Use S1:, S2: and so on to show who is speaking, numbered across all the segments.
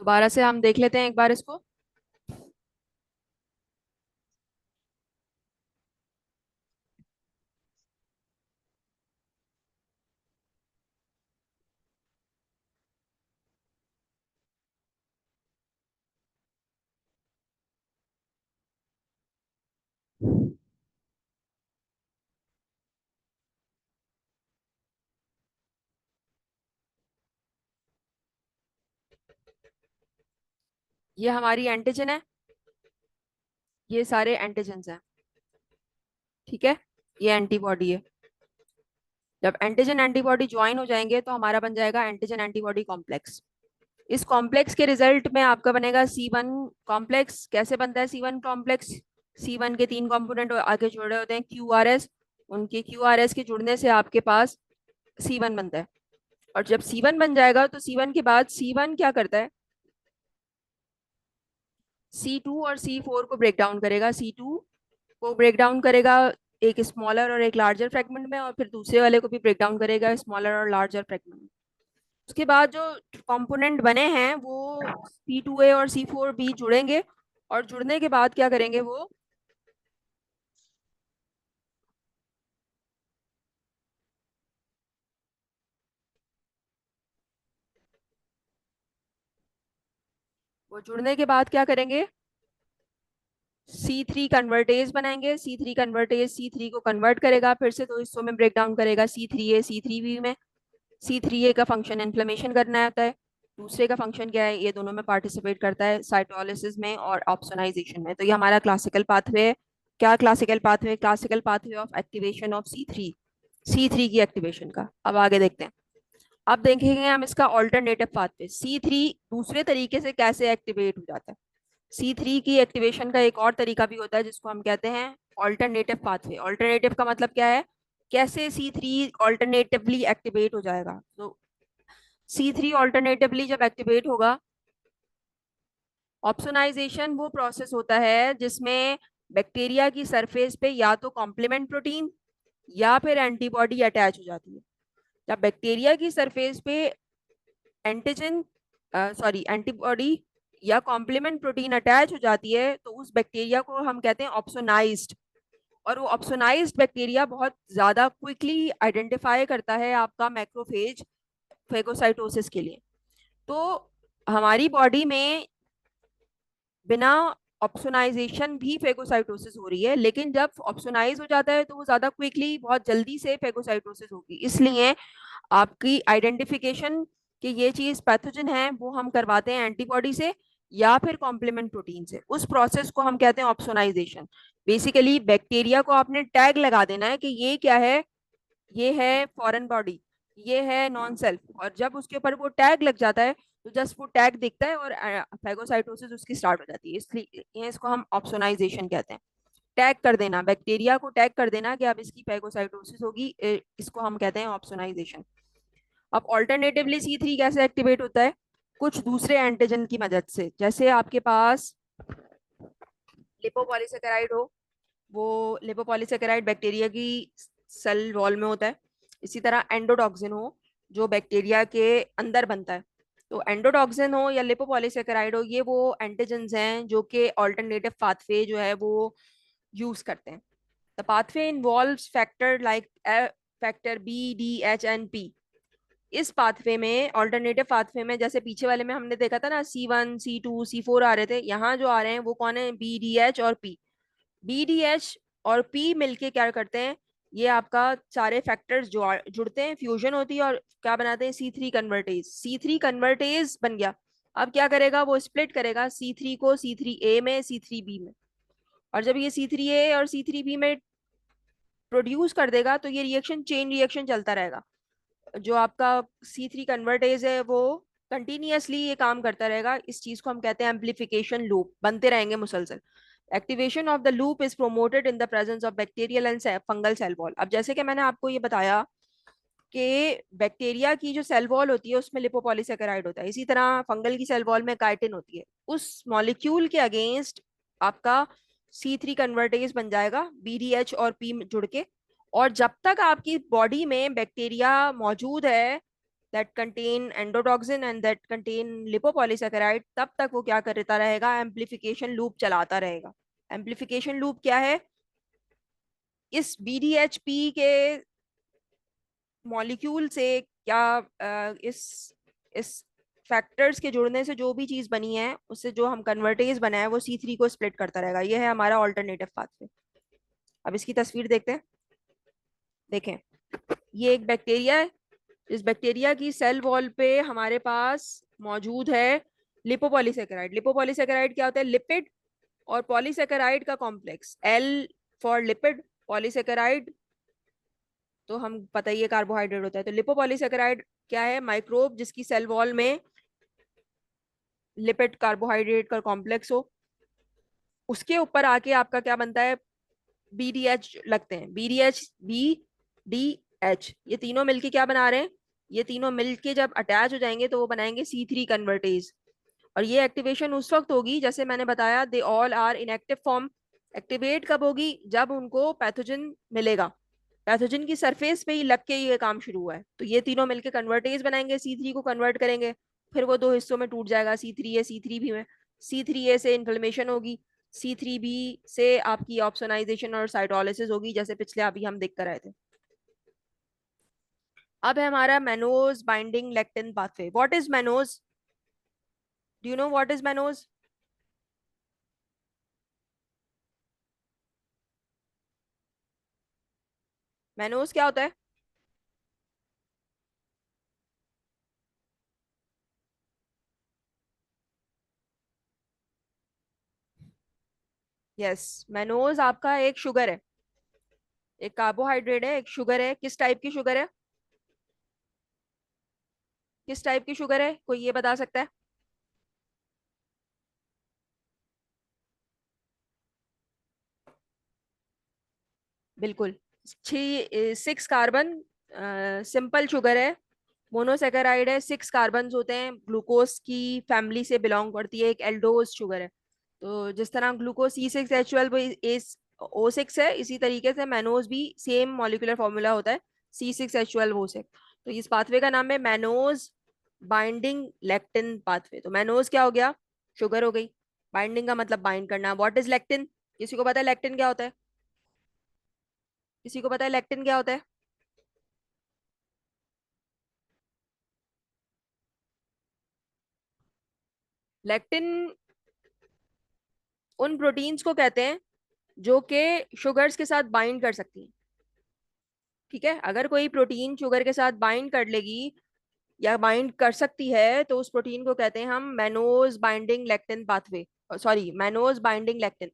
S1: दोबारा से हम देख लेते हैं एक बार इसको। ये हमारी एंटीजन है। ये सारे एंटीजन्स हैं। ठीक है। ये एंटीबॉडी है। जब एंटीजन एंटीबॉडी ज्वाइन हो जाएंगे तो हमारा बन जाएगा एंटीजन एंटीबॉडी कॉम्प्लेक्स। इस कॉम्प्लेक्स के रिजल्ट में आपका बनेगा C1 कॉम्प्लेक्स। कैसे बनता है C1 कॉम्प्लेक्स? C1 के तीन कंपोनेंट आगे जुड़े होते हैं QRS। उनके QRS के जुड़ने से आपके पास C1 बनता है। और जब C1 बन जाएगा तो C1 के बाद C1 क्या करता है? C2 और C4 को ब्रेक डाउन करेगा। C2 को ब्रेक डाउन करेगा एक स्मॉलर और एक लार्जर फ्रेगमेंट में, और फिर दूसरे वाले को भी ब्रेक डाउन करेगा स्मॉलर और लार्जर फ्रेगमेंट में। उसके बाद जो कंपोनेंट बने हैं वो C2A और C4B जुड़ेंगे। और जुड़ने के बाद क्या करेंगे? वो जुड़ने के बाद क्या करेंगे? C3 कन्वर्टेज बनाएंगे। C3 कन्वर्टेज C3 को कन्वर्ट करेगा, फिर से दो हिस्सों में ब्रेक डाउन करेगा, C3A C3B में। C3A का फंक्शन इन्फ्लेमेशन करना होता है। दूसरे का फंक्शन क्या है? ये दोनों में पार्टिसिपेट करता है, साइटोलिसिस में और ऑप्सोनाइजेशन में। तो ये हमारा क्लासिकल पाथवे है। क्या classical pathway? Classical pathway of activation of C3 की एक्टिवेशन का। अब आगे देखते हैं। अब देखेंगे हम इसका ऑल्टरनेटिव पाथवे। C3 दूसरे तरीके से कैसे एक्टिवेट हो जाता है। C3 की एक्टिवेशन का एक और तरीका भी होता है जिसको हम कहते हैं ऑल्टरनेटिव पाथवे। ऑल्टरनेटिव का मतलब क्या है? कैसे C3 ऑल्टरनेटिवली एक्टिवेट हो जाएगा। तो C3 ऑल्टरनेटिवली जब एक्टिवेट होगा, ऑप्सोनाइजेशन वो प्रोसेस होता है जिसमें बैक्टीरिया की सरफेस पे या तो कॉम्प्लीमेंट प्रोटीन या फिर एंटीबॉडी अटैच हो जाती है। जब बैक्टीरिया की सरफेस पे एंटीजन सॉरी एंटीबॉडी या कॉम्प्लीमेंट प्रोटीन अटैच हो जाती है तो उस बैक्टीरिया को हम कहते हैं ऑप्सोनाइज्ड। और वो ऑप्सोनाइज्ड बैक्टीरिया बहुत ज्यादा क्विकली आइडेंटिफाई करता है आपका मैक्रोफेज फेगोसाइटोसिस के लिए। तो हमारी बॉडी में बिना ऑप्सोनाइजेशन भी फेगोसाइटोसिस हो रही है, लेकिन जब ऑप्सोनाइज हो जाता है तो वो ज्यादा क्विकली बहुत जल्दी से फेगोसाइटोसिस होगी। इसलिए आपकी आइडेंटिफिकेशन कि ये चीज पैथोजन है वो हम करवाते हैं एंटीबॉडी से या फिर कॉम्प्लीमेंट प्रोटीन से। उस प्रोसेस को हम कहते हैं ऑप्सोनाइजेशन। बेसिकली बैक्टीरिया को आपने टैग लगा देना है कि ये क्या है। ये है फॉरेन बॉडी, ये है नॉन सेल्फ। और जब उसके ऊपर वो टैग लग जाता है तो जस्ट वो टैग दिखता है और फैगोसाइटोसिस उसकी स्टार्ट हो जाती है। इसलिए इसको हम ऑप्सोनाइजेशन कहते हैं। टैग कर देना, बैक्टीरिया को टैग कर देना कि अब इसकी फैगोसाइटोसिस होगी, इसको हम कहते हैं ऑप्सोनाइजेशन। अब ऑल्टरनेटिवली C3 कैसे एक्टिवेट होता है? कुछ दूसरे एंटीजन की मदद से। जैसे आपके पास लिपोपॉलीसेकेराइड हो, वो लिपोपॉलीसेकेराइड बैक्टीरिया की सेल वॉल में होता है। इसी तरह एंडोटॉक्सिन हो जो बैक्टीरिया के अंदर बनता है। तो एंडोटॉक्सिन हो या लिपोपॉलीसेकेराइड हो, ये वो एंटीजेंस हैं जो कि ऑल्टरनेटिव पाथवे जो है वो यूज करते हैं। The pathway involves factor like factor B, D, H and P। इस पाथवे में, ऑल्टरनेटिव पाथवे में, जैसे पीछे वाले में हमने देखा था ना C1 C2 C4 आ रहे थे, यहाँ जो आ रहे हैं वो कौन है? B, D, H और P। B, D, H और P मिलके क्या करते हैं? ये आपका सारे फैक्टर्स जो जुड़ते हैं, फ्यूजन होती है और क्या बनाते हैं? C3 convertase. C3 कन्वर्टेज बन गया। अब क्या करेगा? वो स्प्लिट करेगा C3 को C3A में C3B में। और जब ये C3A और C3B में प्रोड्यूस कर देगा तो ये रिएक्शन चेन रिएक्शन चलता रहेगा। जो आपका C3 कन्वर्टेज है वो कंटिन्यूअसली ये काम करता रहेगा। इस चीज को हम कहते हैं एम्पलीफिकेशन लूप, बनते रहेंगे मुसलसल। Activation of the loop is promoted in the presence of bacterial and fungal cell wall. अब जैसे कि मैंने आपको ये बताया कि बैक्टीरिया की जो सेल वॉल होती है उसमें लिपोपॉलीसेकेराइड होता है, इसी तरह फंगल की सेल वॉल में काइटिन होती है। उस मॉलिक्यूल के अगेंस्ट आपका C3 कन्वर्टेज बन जाएगा B, D, H और P जुड़ के। और जब तक आपकी बॉडी में बैक्टीरिया मौजूद है, that contain endotoxin and that contain lipopolysaccharide, तब तक वो क्या करता रहेगा, एम्प्लीफिकेशन लूप चलाता रहेगा। एम्प्लीफिकेशन लूप क्या है? इस बीडीएचपी के मॉलिक्यूल से क्या इस फैक्टर्स के जुड़ने से जो भी चीज बनी है उससे जो हम कन्वर्टेज बना है वो C3 को स्प्लिट करता रहेगा। ये है हमारा ऑल्टरनेटिव पाथवे। अब इसकी तस्वीर देखते हैं। देखें, ये एक बैक्टीरिया है। इस बैक्टीरिया की सेल वॉल पे हमारे पास मौजूद है लिपोपॉलीसेकेराइड। लिपोपॉलीसेकेराइड क्या होता है? लिपिड और पॉलीसेकेराइड का complex, L for lipid, polysaccharide तो हम पता ही है कार्बोहाइड्रेट होता है। तो लिपोपॉलीसेकेराइड क्या है? माइक्रोब जिसकी सेल वॉल में लिपिड कार्बोहाइड्रेट का कॉम्प्लेक्स हो, उसके ऊपर आके आपका क्या बनता है? BDH लगते हैं। BDH, BDH, ये तीनों मिलके क्या बना रहे हैं? ये तीनों मिलके जब अटैच हो जाएंगे तो वो बनाएंगे C3 कन्वर्टेज। और ये एक्टिवेशन उस वक्त होगी, जैसे मैंने बताया, they all are in active form. Activate कब होगी? जब उनको पैथोजन मिलेगा। पैथोजन की सरफेस पे ही लग के ये काम शुरू हुआ है। तो ये तीनों मिलके कन्वर्टेज बनाएंगे, C3 को कन्वर्ट करेंगे। फिर वो दो हिस्सों में टूट जाएगा, C3A, C3B में। C3A से इन्फ्लेमेशन होगी, C3B से आपकी ऑप्सोनाइजेशन और साइटोलिसिस होगी, जैसे पिछले अभी हम देख कर आए थे। अब है हमारा mannose binding lectin pathway. What is mannose? Do you know what is mannose? Mannose क्या होता है? यस, मैनोज आपका एक शुगर है, एक कार्बोहाइड्रेट है, एक शुगर है। किस टाइप की शुगर है? किस टाइप की शुगर है, कोई ये बता सकता है? बिल्कुल, 6 कार्बन सिंपल शुगर है। मोनोसेकेराइड है, 6 कार्बन होते हैं, ग्लूकोज की फैमिली से बिलोंग करती है, एक एल्डोज शुगर है। तो जिस तरह ग्लूकोज C6H12O6 है, इसी तरीके से मैनोज भी सेम मॉलिक्यूलर फॉर्मूला होता है, C6H12O6। तो इस पाथवे का नाम है मैनोज बाइंडिंग लेक्टिन पाथवे। तो मैनोज क्या हो गया? शुगर हो गई। बाइंडिंग का मतलब बाइंड करना। What is lectin? किसी को पता है लेक्टिन क्या होता है? किसी को पता है लेक्टिन क्या होता है? लेक्टिन उन प्रोटीन्स को कहते हैं जो कि शुगर्स के साथ बाइंड कर सकती हैं। ठीक है, अगर कोई प्रोटीन शुगर के साथ बाइंड कर लेगी या बाइंड कर सकती है तो उस प्रोटीन को कहते हैं हम mannose binding lectin pathway. Sorry, mannose binding lectin.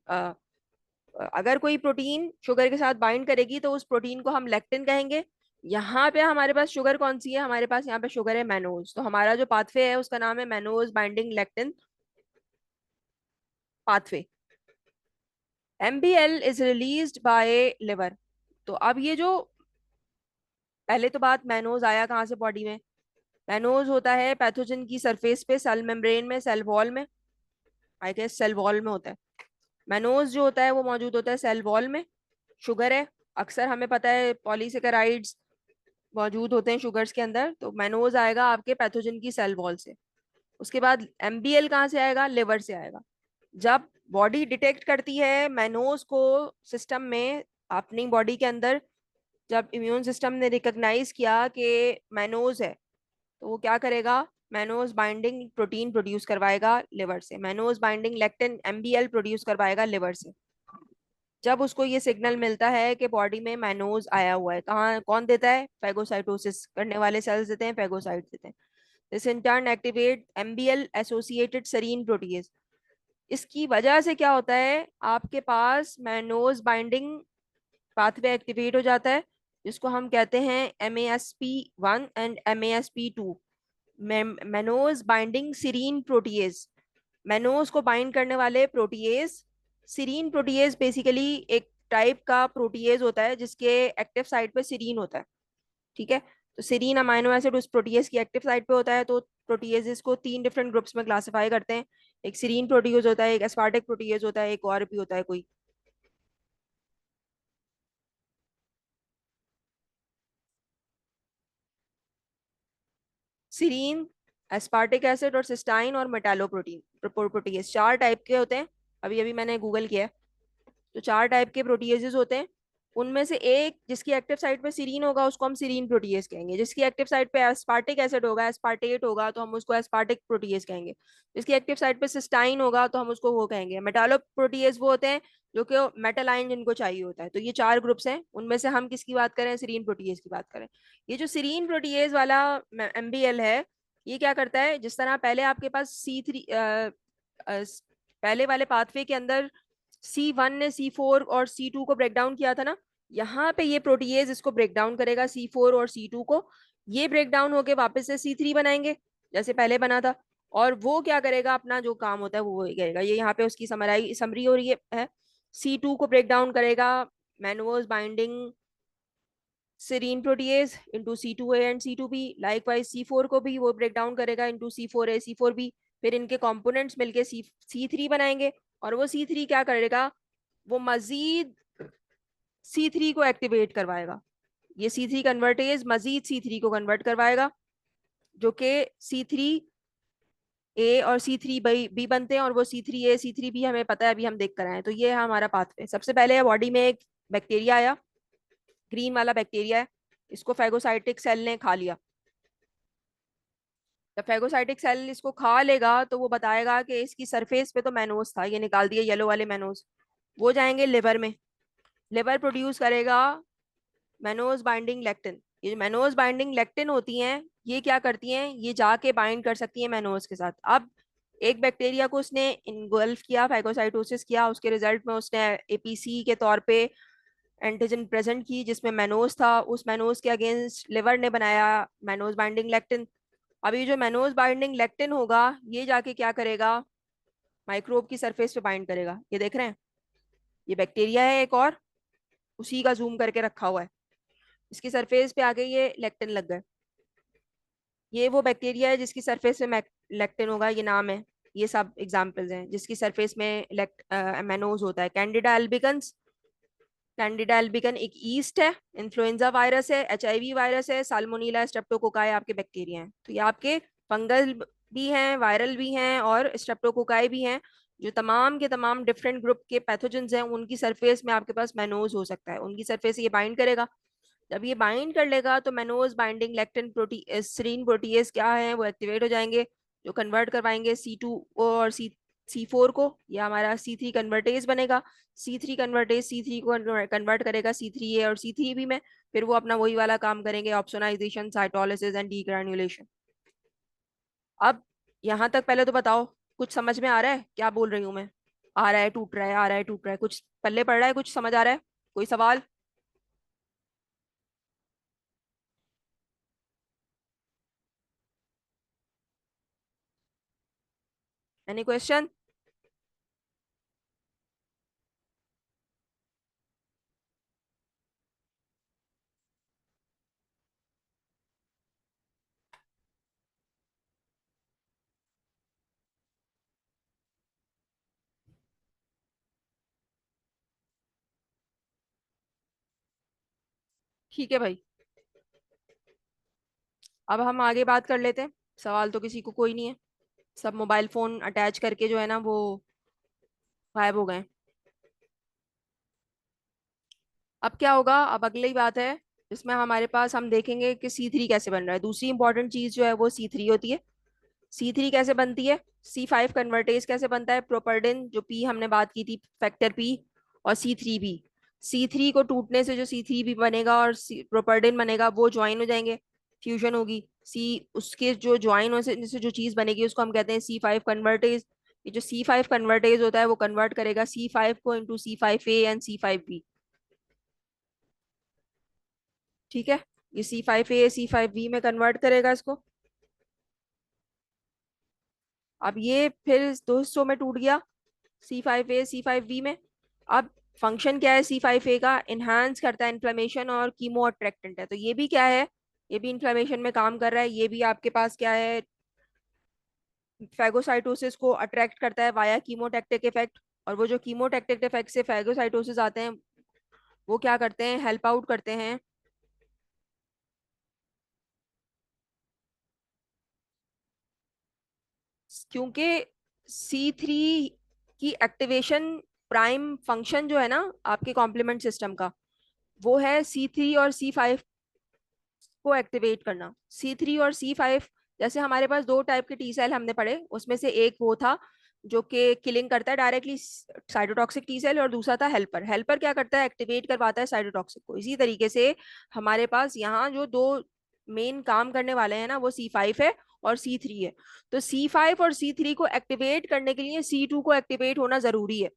S1: अगर कोई प्रोटीन शुगर के साथ बाइंड करेगी तो उस प्रोटीन को हम लेक्टिन कहेंगे। यहाँ पे हमारे पास शुगर कौन सी है? हमारे पास यहाँ पे शुगर है मैनोज। तो हमारा जो पाथवे है उसका नाम है mannose binding lectin pathway. MBL is released by liver. तो अब ये जो पहले तो बात, मैनोज आया कहाँ से बॉडी में? मैनोज होता है पैथोजन की सरफेस पे, सेल मेम्ब्रेन में, सेल वॉल में। आई गेस सेल वॉल में होता है। मैनोज जो होता है वो मौजूद होता है सेल वॉल में। शुगर है, अक्सर हमें पता है पॉलीसेकेराइड्स मौजूद होते हैं शुगर्स के अंदर। तो मैनोज आएगा आपके पैथोजन की सेल वॉल से। उसके बाद MBL कहाँ से आएगा? लिवर से आएगा। जब बॉडी डिटेक्ट करती है मैनोज को सिस्टम में, अपनी बॉडी के अंदर, जब इम्यून सिस्टम ने रिकॉग्नाइज किया कि मैनोज है, तो वो क्या करेगा? मैनोज बाइंडिंग प्रोटीन प्रोड्यूस करवाएगा लिवर से। Mannose binding lectin MBL produce करवाएगा लिवर से। जब उसको ये सिग्नल मिलता है कि बॉडी में मैनोज आया हुआ है, कहाँ, कौन देता है? फेगोसाइटोसिस करने वाले सेल्स देते हैं, फेगोसाइट देते हैं। This in turn activate MBL associated serine protease. इसकी वजह से क्या होता है? आपके पास मैनोज बाइंडिंग पाथवे एक्टिवेट हो जाता है, जिसको हम कहते हैं MASP1 and MASP2, mannose binding serine protease. Mannose को बाइंड करने वाले प्रोटीएज। सीरीन प्रोटीएज बेसिकली एक टाइप का प्रोटीएज होता है जिसके एक्टिव साइट पे सीरीन होता है। ठीक है, तो सीरीन अमाइनो एसिड उस प्रोटीएज की एक्टिव साइट पे होता है। तो प्रोटीएजेस को 3 डिफरेंट ग्रुप्स में क्लासिफाई करते हैं। एक सीरीन प्रोटीएज होता है, एक एस्पार्टिक प्रोटीएज होता है, एक और भी होता है कोई। सीरीन, एस्पार्टिक एसिड और सिस्टाइन और मेटालोप्रोटीन प्रोटीज, चार टाइप के होते हैं। अभी अभी मैंने गूगल किया है। तो चार टाइप के प्रोटीएजेस होते हैं। उनमें से एक जिसकी एक्टिव साइट पे सीरीन होगा उसको हम सीरीन प्रोटीएज कहेंगे। जिसकी एक्टिव साइट पे एस्पार्टिक एसिड होगा, एस्पार्टेट होगा, तो हम उसको एस्पार्टिक प्रोटीएज कहेंगे। जिसकी एक्टिव साइट पे सिस्टाइन होगा तो हम उसको वो कहेंगे। मेटालो प्रोटीएज वो होते हैं जो कि मेटल आयन जिनको चाहिए होता है। तो ये चार ग्रुप्स हैं, उनमें से हम किसकी बात करें? सीरीन प्रोटीएज की बात करें। ये जो सीरीन प्रोटीएज वाला एमबीएल है, ये क्या करता है? जिस तरह पहले आपके पास C3 पहले वाले पाथवे के अंदर C1 ने C4 और C2 को ब्रेक डाउन किया था ना, यहाँ पे ये प्रोटीएज इसको ब्रेक डाउन करेगा, C4 और C2 को। ये ब्रेक डाउन होके वापस से C3 बनाएंगे जैसे पहले बना था। और वो क्या करेगा? अपना जो काम होता है वो वही करेगा। ये यहाँ पे उसकी समरी हो रही है। C2 को ब्रेक डाउन करेगा mannose binding serine protease into C2A and C2B। Likewise C4 को भी वो ब्रेक डाउन करेगा into C4A C4B। फिर इनके कंपोनेंट्स मिलके C3 बनाएंगे। और वो C3 क्या करेगा? वो मजीद C3 को एक्टिवेट करवाएगा। ये C3 कन्वर्टेज मजीद C3 को कन्वर्ट करवाएगा, जो कि C3A और C3B बनते हैं। और वो C3A C3B हमें पता है, अभी हम देख कर आए हैं। तो ये है हमारा पाथवे। सबसे पहले बॉडी में एक बैक्टीरिया आया, ग्रीन वाला बैक्टीरिया है। इसको फैगोसाइटिक सेल ने खा लिया। जब फैगोसाइटिक सेल इसको खा लेगा तो वो बताएगा कि इसकी सरफेस पे तो मैनोज था, ये निकाल दिया येलो वाले मैनोज। वो जाएंगे लिवर में। लिवर प्रोड्यूस करेगा मैनोज बाइंडिंग लेक्टिन। ये जो मैनोज बाइंडिंग लेक्टिन होती हैं, ये क्या करती हैं? ये जाके बाइंड कर सकती हैं मैनोज के साथ। अब एक बैक्टीरिया को उसने इनगल्फ किया, फैगोसाइटोसिस किया, उसके रिजल्ट में उसने एपीसी के तौर पे एंटीजन प्रेजेंट की जिसमें मैनोज था। उस मैनोज के अगेंस्ट लिवर ने बनाया मैनोज बाइंडिंग लेक्टिन। अभी जो मैनोज बाइंडिंग लेक्टिन होगा, ये जाके क्या करेगा? माइक्रोब की सरफेस पे बाइंड करेगा। ये देख रहे हैं, ये बैक्टीरिया है एक और, उसी का जूम करके रखा हुआ है। इसकी सरफेस पे आके ये लेक्टिन लग गए। ये वो बैक्टीरिया है जिसकी सरफेस में लेक्टिन होगा, ये नाम है। ये सब एग्जांपल्स हैं जिसकी सरफेस में मैनोज होता है। कैंडिडा एल्बिकन्स, कैंडिडा एल्बिकन एक ईस्ट है, इन्फ्लुएंजा वायरस है, एचआईवी वायरस है, साल्मोनेला स्ट्रेप्टोकोकाई आपके बैक्टीरिया हैं। तो ये आपके फंगल भी हैं, वायरल भी हैं और स्ट्रेप्टोकोकाई भी हैं। जो तमाम के तमाम डिफरेंट ग्रुप के पैथोजेंस हैं, उनकी सरफेस में आपके पास मैनोज हो सकता है। उनकी सरफेस ये बाइंड करेगा। जब ये बाइंड कर लेगा तो mannose binding lectin serine protease क्या है वो एक्टिवेट हो जाएंगे, जो कन्वर्ट करवाएंगे C2 को और C4 को। या हमारा C3 कन्वर्टेज बनेगा। C3 कन्वर्टेज C3 को कन्वर्ट करेगा C3A और C3B में। फिर वो अपना वही वाला काम करेंगे, ऑप्सोनाइजेशन, साइटोलिसिस एंड डीग्रानुलेशन। अब यहाँ तक पहले तो बताओ, कुछ समझ में आ रहा है क्या बोल रही हूँ मैं? आ रहा है, टूट रहा है, आ रहा है, टूट रहा है, कुछ पल्ले पड़ रहा है, कुछ समझ आ रहा है? कोई सवाल? Any question? ठीक है भाई, अब हम आगे बात कर लेते हैं। सवाल तो किसी को कोई नहीं है। सब मोबाइल फोन अटैच करके जो है ना वो गायब हो गए। अब क्या होगा? अब अगली बात है जिसमें हमारे पास हम देखेंगे कि C3 कैसे बन रहा है। दूसरी इंपॉर्टेंट चीज जो है वो C3 होती है। C3 कैसे बनती है? C5 कन्वर्टेज कैसे बनता है? प्रोपर्डिन, जो P हमने बात की थी, फैक्टर P, और C3B। C3 को टूटने से जो C3B बनेगा और प्रोपर्डिन बनेगा, वो ज्वाइन हो जाएंगे, फ्यूजन होगी। सी उसके जो ज्वाइन हो से जो चीज बनेगी उसको हम कहते हैं C5 कन्वर्टेज। ये जो C5 कन्वर्टेज होता है वो कन्वर्ट करेगा C5 को इंटू C5A एंड C5B। ठीक है, ये C5A C5B में कन्वर्ट करेगा इसको। अब ये फिर दो हिस्सों में टूट गया, C5A C5B में। अब फंक्शन क्या है C5A का? इनहांस करता है इन्फ्लेमेशन और कीमो अट्रैक्टेंट है। तो ये भी क्या है? ये भी इन्फ्लेमेशन में काम कर रहा है। ये भी आपके पास क्या है? फैगोसाइटोसिस को अट्रैक्ट करता है वाया कीमोटैक्टिक इफेक्ट। और वो जो कीमोटैक्टिक इफेक्ट से फैगोसाइटोसिस आते हैं, वो क्या करते हैं? हेल्प आउट करते हैं क्योंकि C3 की एक्टिवेशन प्राइम फंक्शन जो है ना आपके कॉम्प्लीमेंट सिस्टम का, वो है C3 और C5 को एक्टिवेट करना। C3 और C5, जैसे हमारे पास दो टाइप के टी सेल हमने पढ़े, उसमें से एक वो था जो कि किलिंग करता है डायरेक्टली साइटोटॉक्सिक टी सेल, और दूसरा था हेल्पर। हेल्पर क्या करता है, एक्टिवेट करवाता है साइटोटॉक्सिक को। इसी तरीके से हमारे पास यहाँ जो दो मेन काम करने वाले हैं ना, वो C5 है और C3 है। तो C5 और C3 को एक्टिवेट करने के लिए C2 को एक्टिवेट होना जरूरी है,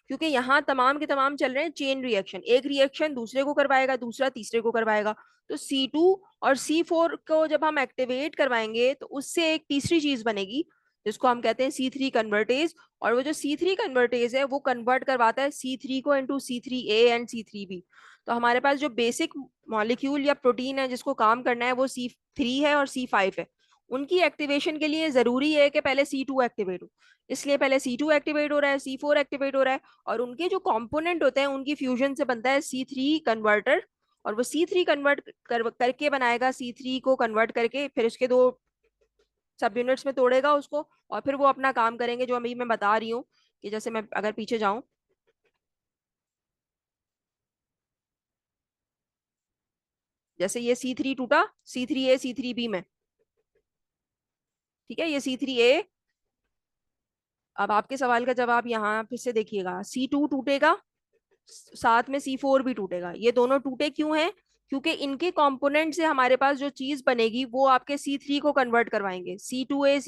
S1: क्योंकि यहाँ तमाम के तमाम चल रहे हैं चेन रिएक्शन, एक रिएक्शन दूसरे को करवाएगा, दूसरा तीसरे को करवाएगा। तो C2 और C4 को जब हम एक्टिवेट करवाएंगे तो उससे एक तीसरी चीज बनेगी जिसको हम कहते हैं C3 कन्वर्टेज। और वो जो C3 कन्वर्टेज है वो कन्वर्ट करवाता है C3 को इनटू C3A एंड C3B। तो हमारे पास जो बेसिक मॉलिक्यूल या प्रोटीन है जिसको काम करना है वो C3 है और C5 है। उनकी एक्टिवेशन के लिए जरूरी है कि पहले C2 एक्टिवेट हो, इसलिए पहले C2 एक्टिवेट हो रहा है, C4 एक्टिवेट हो रहा है, और उनके जो कंपोनेंट होते हैं उनकी फ्यूजन से बनता है C3 कन्वर्टर। और वो C3 कन्वर्ट करके बनाएगा, C3 को कन्वर्ट करके फिर उसके दो सब यूनिट्स में तोड़ेगा उसको, और फिर वो अपना काम करेंगे जो अभी मैं बता रही हूँ। कि जैसे मैं अगर पीछे जाऊं, जैसे ये C3 टूटा C3A C3B में, ठीक है, ये C3A। अब आपके सवाल का जवाब यहाँ फिर से देखिएगा, C2 टूटेगा, साथ में C4 भी टूटेगा। ये दोनों टूटे क्यों हैं, क्योंकि इनके कंपोनेंट से हमारे पास जो चीज बनेगी वो आपके C3 को कन्वर्ट करवाएंगे। C2A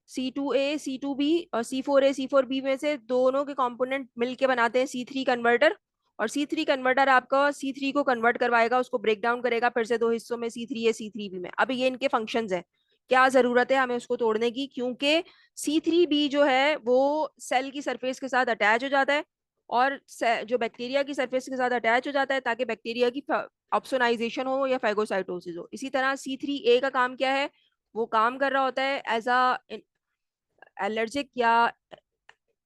S1: C4B और C4A C4B में से दोनों के कंपोनेंट मिलके बनाते हैं C3 कन्वर्टर। और C3 कन्वर्टर आपका C3 को कन्वर्ट करवाएगा, उसको ब्रेक डाउन करेगा फिर से दो हिस्सों में, C3A C3B में। अब ये इनके फंक्शंस हैं, क्या जरूरत है हमें उसको तोड़ने की, क्योंकि C3B जो है वो सेल की सरफेस के साथ अटैच हो जाता है, और जो बैक्टीरिया की सरफेस के साथ अटैच हो जाता है ताकि बैक्टीरिया की ऑप्सोनाइजेशन हो या फैगोसाइटोसिस हो। इसी तरह C3A का काम क्या है, वो काम कर रहा होता है एज अ एलर्जिक या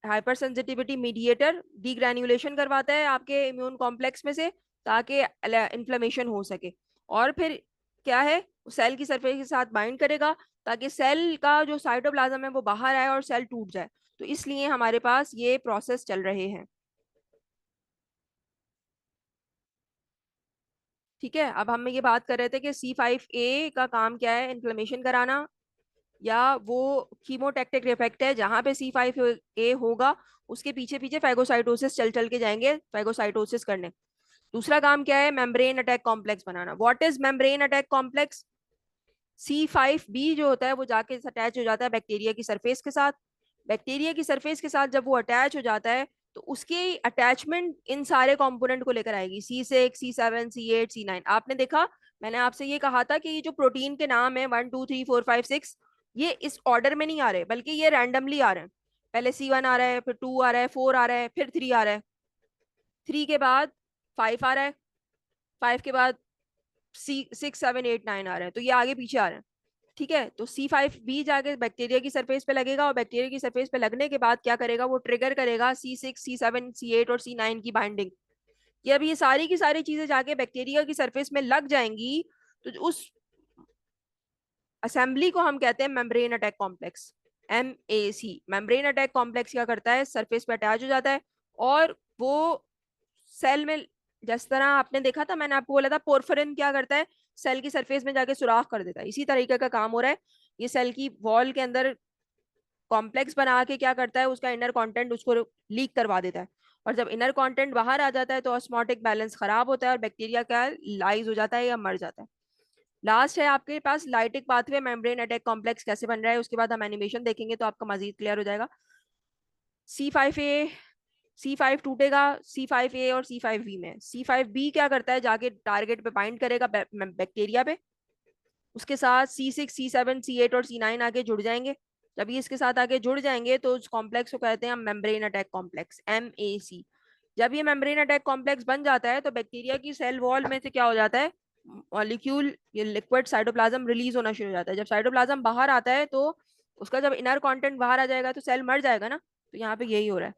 S1: हाइपर सेंसिटिविटी मीडिएटर, डीग्रैन्युलेशन करवाता है आपके इम्यून कॉम्प्लेक्स में से ताकि इन्फ्लेमेशन हो सके। और फिर क्या है, सेल की सरफेस के साथ बाइंड करेगा ताकि सेल का जो साइटोप्लाज्म है वो बाहर आए और सेल टूट जाए। तो इसलिए हमारे पास ये प्रोसेस चल रहे हैं। ठीक है, अब हम ये बात कर रहे थे कि C5A का काम क्या है, इन्फ्लेमेशन कराना, या वो कीमोटैक्टिक इफेक्ट है जहां पे C5A होगा उसके पीछे पीछे फैगोसाइटोसिस चल चल के जाएंगे फैगोसाइटोसिस करने। दूसरा काम क्या है, membrane attack complex banana. What is membrane attack complex, C5B जो होता है वो जाके अटैच हो जाता है बैक्टीरिया की सरफेस के साथ। बैक्टीरिया की सरफेस के साथ जब वो अटैच हो जाता है तो उसके अटैचमेंट इन सारे कंपोनेंट को लेकर आएगी, C6 C7 C8 C9। आपने देखा, मैंने आपसे ये कहा था कि ये जो प्रोटीन के नाम है 1 2 3 4 5 6, ये इस ऑर्डर में नहीं आ रहे बल्कि ये रैंडमली आ रहे हैं। पहले C1 आ रहा है, फिर 2 आ रहा है, 4 आ रहा है, फिर 3 आ रहा है, 3 के बाद 5 आ रहा है, 5 के बाद C6 7 8 9 आ रहे हैं, तो ये आगे पीछे आ रहे हैं। ठीक है, तो C5B जाके बैक्टीरिया की सरफेस पे लगेगा, और बैक्टीरिया की सरफेस पे लगने के बाद क्या करेगा, वो ट्रिगर करेगा C6 C7 C8 और C9 की बाइंडिंग। ये अब ये सारी की सारी चीजें जाके बैक्टीरिया की सरफेस में लग जाएंगी, तो उस असेंबली को हम कहते हैं membrane attack complex, MAC। Membrane attack complex क्या करता है, सरफेस पे अटैच हो जाता है, और वो सेल में, जिस तरह आपने देखा था, मैंने आपको बोला था पोरफिरिन क्या करता है, सेल की सरफेस में जाके सुराख कर देता है, इसी तरीके का काम हो रहा है। ये सेल की वॉल के अंदर कॉम्प्लेक्स बना के क्या करता है, उसका इनर कंटेंट उसको लीक करवा देता है। और जब इनर कंटेंट बाहर आ जाता है तो ऑस्मोटिक बैलेंस खराब होता है और बैक्टीरिया क्या लाइज हो जाता है या मर जाता है। लास्ट है आपके पास lytic pathway membrane attack complex कैसे बन रहा है, उसके बाद हम एनिमेशन देखेंगे तो आपका मजीद क्लियर हो जाएगा। C5A C5 टूटेगा C5A और C5B में। C5B क्या करता है, जाके टारगेट पे बाइंड करेगा बैक्टीरिया पे, उसके साथ C6 C7 C8 और C9 आगे जुड़ जाएंगे। जब ये इसके साथ आगे जुड़ जाएंगे तो उस कॉम्प्लेक्स को कहते हैं हम मेम्ब्रेन अटैक कॉम्प्लेक्स, MAC। जब ये मेम्ब्रेन अटैक कॉम्प्लेक्स बन जाता है तो बैक्टीरिया की सेल वॉल में से क्या हो जाता है, मॉलिक्यूल, ये लिक्विड साइटोप्लाज्म रिलीज होना शुरू हो जाता है। जब साइटोप्लाज्म बाहर आता है तो उसका जब इनर कंटेंट बाहर आ जाएगा तो सेल मर जाएगा ना, तो यहाँ पे यही हो रहा है।